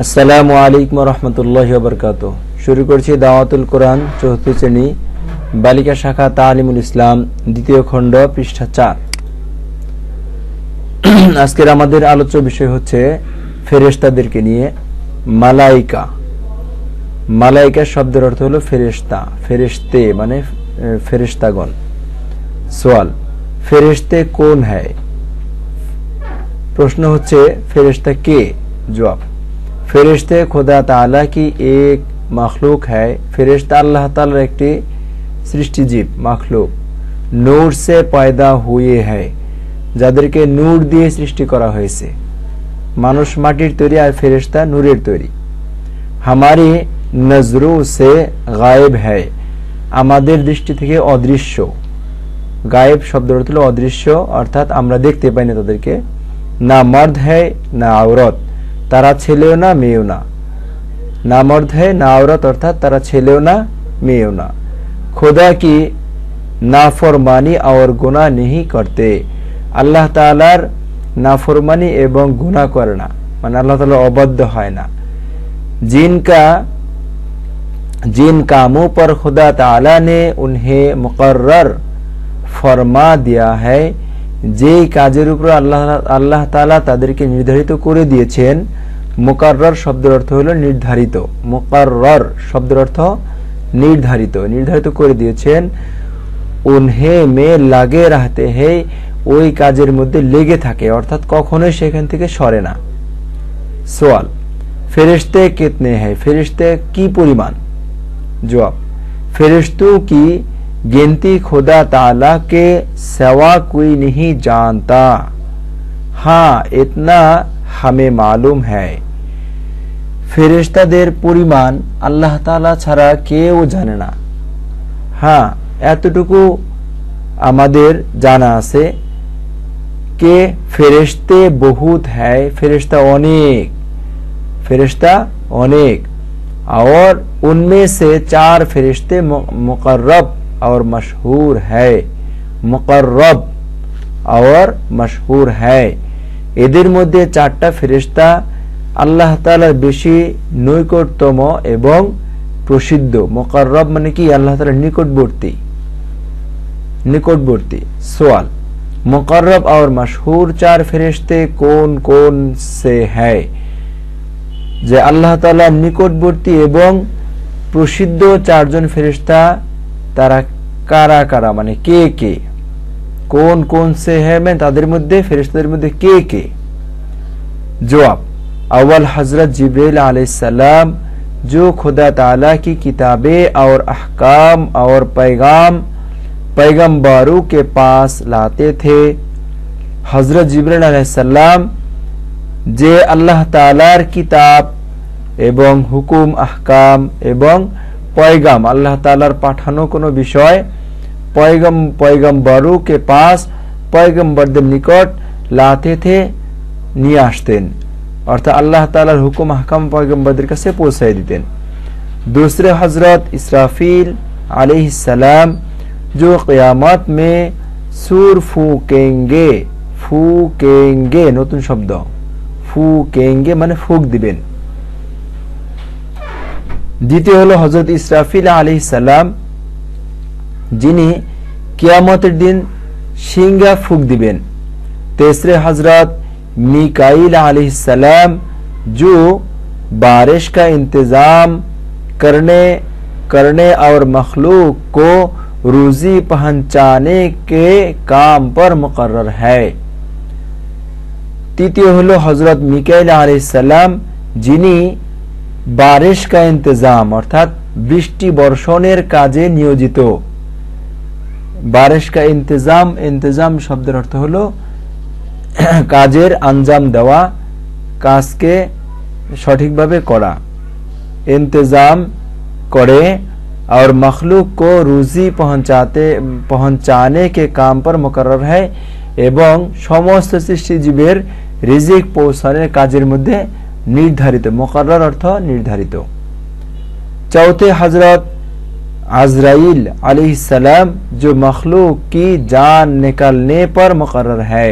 আসসালামু আলাইকুম রহমতুল্লাহি ওয়া বারাকাতুহু। শুরু করছি দাওয়াতুল কোরআন চতুর্থ শ্রেণী বালিকা শাখা তালিমুল ইসলাম দ্বিতীয় খণ্ড পৃষ্ঠা 4। আজকের আমাদের আলোচ্য বিষয় হচ্ছে ফেরেশতাদেরকে নিয়ে। মালাইকা, মালাইকা শব্দের অর্থ হলো ফেরেশতা, ফেরেশতে মানে ফেরেশতাগণ। সওয়াল, ফেরেশতে কোন হ্যায়? প্রশ্ন হচ্ছে ফেরেশতা কে? जवाब, फरिश्ते खुदा ताला की एक मखलूक है। फरिश्ता अल्लाह ताला एक सृष्टि जीव मखलूक, नूर से पैदा हुए है, যাদেরকে নূর দিয়ে সৃষ্টি করা হয়েছে। মানুষ মাটির তৈরি আর ফেরেশতা নূরের তৈরি। हमारी नजरों से गायब है, আমাদের দৃষ্টি থেকে অদৃশ্য। গায়েব শব্দের অর্থ হলো অদৃশ্য, অর্থাৎ আমরা দেখতে পাই না তাদেরকে। না মর্দ है না औरत, তারা ছেলেও না মেয়েও না। না মর্দ है না औरत অর্থাৎ তারা ছেলেও না মেয়েও না। खुदा की नाफरमानी और गुनाह नहीं करते, আল্লাহ তাআলার নাফরমানি এবং গুনাহ করে না, মানে আল্লাহ তাআলা অবাধ্য হয় না। जिन कामों पर खुदा ताला ने उन्हें मुकर्रर फरमा दिया है, যে কাজের উপর আল্লাহ তাআলা তাদেরকে নির্ধারিত করে দিয়েছেন। মুকাররর শব্দের অর্থ হলো নির্ধারিত। মুকাররর শব্দের অর্থ নির্ধারিত, নির্ধারিত করে দিয়েছেন। উনহে মে লাগে রাহতে হে, ওই কাজের মধ্যে লেগে থাকে, অর্থাৎ কখনোই সেখান থেকে সরে না। সওয়াল, ফেরেশতে কিতনে हैं? ফেরেশতে কি পরিমাণ? जवाब, फरिश्तों की गिनती खुदा ताला के सिवा कोई नहीं जानता, हाँ इतना हमें मालूम है। ফেরেশতাদের পরিমাণ আল্লাহ তাআলা ছাড়া কেউ জানে না। হ্যাঁ, এতটুকু আমাদের জানা আছে কে ফেরেশতে বহুত है, ফেরেশতা অনেক, ফেরেশতা অনেক। और उनमें से 4 फरिश्ते मुकर्रब और मशहूर है, मुकर्रब और मशहूर है। এদের মধ্যে 4টা ফেরেশতা আল্লাহ তাআলার বেশি নৈকটতম এবং প্রসিদ্ধ। মুকাররব মানে কি? আল্লাহ তাআলার নিকটবর্তী, নিকটবর্তী। सवाल, मुकर्रब और मशहूर 4 फरिश्ते कौन कौन से है? যে আল্লাহ তাআলার নিকটবর্তী এবং প্রসিদ্ধ 4 জন ফেরেশতা তারা কারা কারা, মানে কে কে? কোন কোন সে है মানে তাদের মধ্যে, ফেরেশতাদের মধ্যে কে কে? जवाब, अव्वल हजरत जिब्रील अलैहिस्सलाम जो खुदा ताला की किताबें और अहकाम और पैगंबरों के पास लाते थे। हजरत जिब्रील अलैहिस्सलाम যে আল্লাহ তাআলার কিতাব এবং হুকুম আহকাম এবং পয়গাম, আল্লাহ তাআলার পাঠানো কোনো বিষয় পয়গম্বরোं के पास, পয়গম্বরদের নিকট লাতে থে নিয়ে আসতেন, অর্থাৎ আল্লাহ তাআলার হুকুম আহকাম পয়গম্বরদের কাছে পৌঁছায় দিতেন। दूसरे हजरत इसराफील अलैहिस्सलाम जो क़यामत में सूर फूकेंगे, फूकेंगे নতুন শব্দ, ফুকেঙ্গে মানে ফুক দিবেন। দ্বিতীয় হলো হযরত ইসরাফিল আলাইহিস সালাম, যিনি কিয়ামতের দিন সিংহা ফুক দিবেন। तीसरे हजरत मिकाइल आलैहिस सलाम जो बारिश का इंतजाम करने और मखलूक को रोजी पहुंचाने के काम पर मुकर्रर है। তৃতীয় হলো হযরত মিকাইল আলাইহিস সালাম, যিনি বারিশ কা ইন্তজাম অর্থাৎ বৃষ্টি বর্ষণের কাজে নিয়োজিত। বারিশ কা ইন্তজাম, ইন্তজাম শব্দের অর্থ হলো কাজের আঞ্জাম দেওয়া, কাজকে সঠিকভাবে করা। ইন্তজাম করে और मखलूक को रोजी पहुंचाने के काम पर मुकर्रर है, এবং সমস্ত সৃষ্টিজীবের রিজিক পৌঁছানোর কাজের মধ্যে নির্ধারিত। মুকাররর অর্থ নির্ধারিত। चौथे हजरत अज़राइल अलैहिस्सलाम जो मखलूक की जान निकालने पर मुकर्रर है।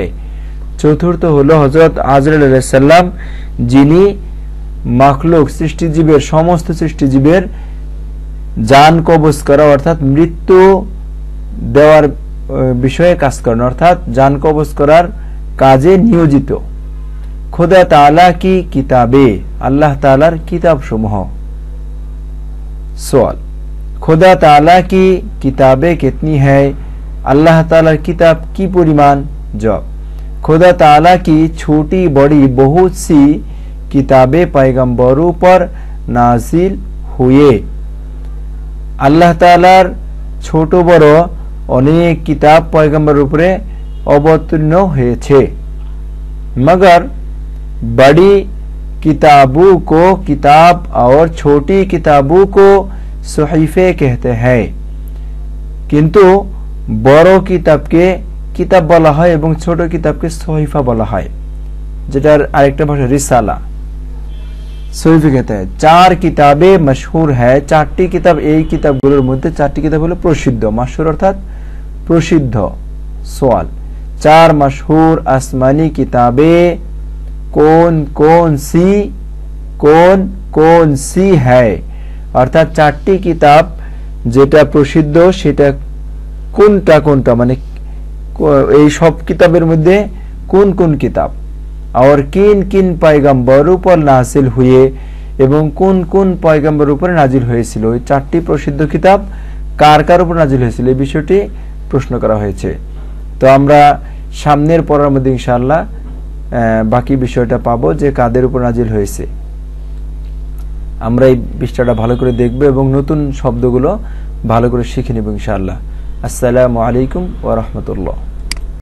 चतुर्थ हलो हजरत आजराइल अलैहिस्सलाम, যিনি মাখলুক সৃষ্টিজীবের সমস্ত সৃষ্টিজীবের জান কবজ করা অর্থাৎ মৃত্যু দেওয়ার বিষয়ে কাজ করেন, অর্থাৎ জান কবজ করার কাজে নিয়োজিত। खुदा ताला की किताबें, अल्लाह तालार किताब সমূহ। सवाल, खुदा ताला की किताबें कितनी है? अल्लाह तालार किताब की परिमाण? जवाब, खुदा ताला की छोटी बड़ी बहुत सी किताबें पैगंबरों पर नाजिल हुए। अल्लाह तालार छोटो बड़ो अनेक किताब पैगंबर उपरे अवतीर्ण হয়েছে, मगर बड़ी किताबों को किताब और छोटी किताबों को सहीफे कहते हैं। किंतु बड़ो किताबके किताब বলা হয় এবং ছোট কিতাবকে সহিফা বলা হয়, যেটার আরেকটা ভাষা রিসালা। সহিফা कहते हैं। चार किताबें मशहूर है, চারটি কিতাব, এই কিতাবগুলোর মধ্যে চারটি কিতাব হলো প্রসিদ্ধ। মাশহুর অর্থাৎ প্রসিদ্ধ। सवाल, चार मशहूर आसमानी किताबें कौन कौन सी है? अर्थात चारटी किताब जेटा प्रसिद्ध सेटा कोनटा कोनटा, माने এই সব কিতাবের মধ্যে কোন কোন কিতাব, और किन किन पैगंबरों पर नाजिल हुए এবং কোন কোন পয়গম্বর উপরে নাজিল হয়েছিল। এই চারটি প্রসিদ্ধ কিতাব কার কার উপর নাজিল হয়েছিল এই বিষয়টি প্রশ্ন করা হয়েছে। তো আমরা সামনের পড়ার মধ্যে ইনশাআল্লাহ বাকি বিষয়টা পাবো যে কাদের উপর নাজিল হয়েছে। আমরা এই বিষয়টা ভালো করে দেখব এবং নতুন শব্দগুলো ভালো করে শিখে নেব ইনশাআল্লাহ। আসসালামু আলাইকুম ওয়া রাহমাতুল্লাহ।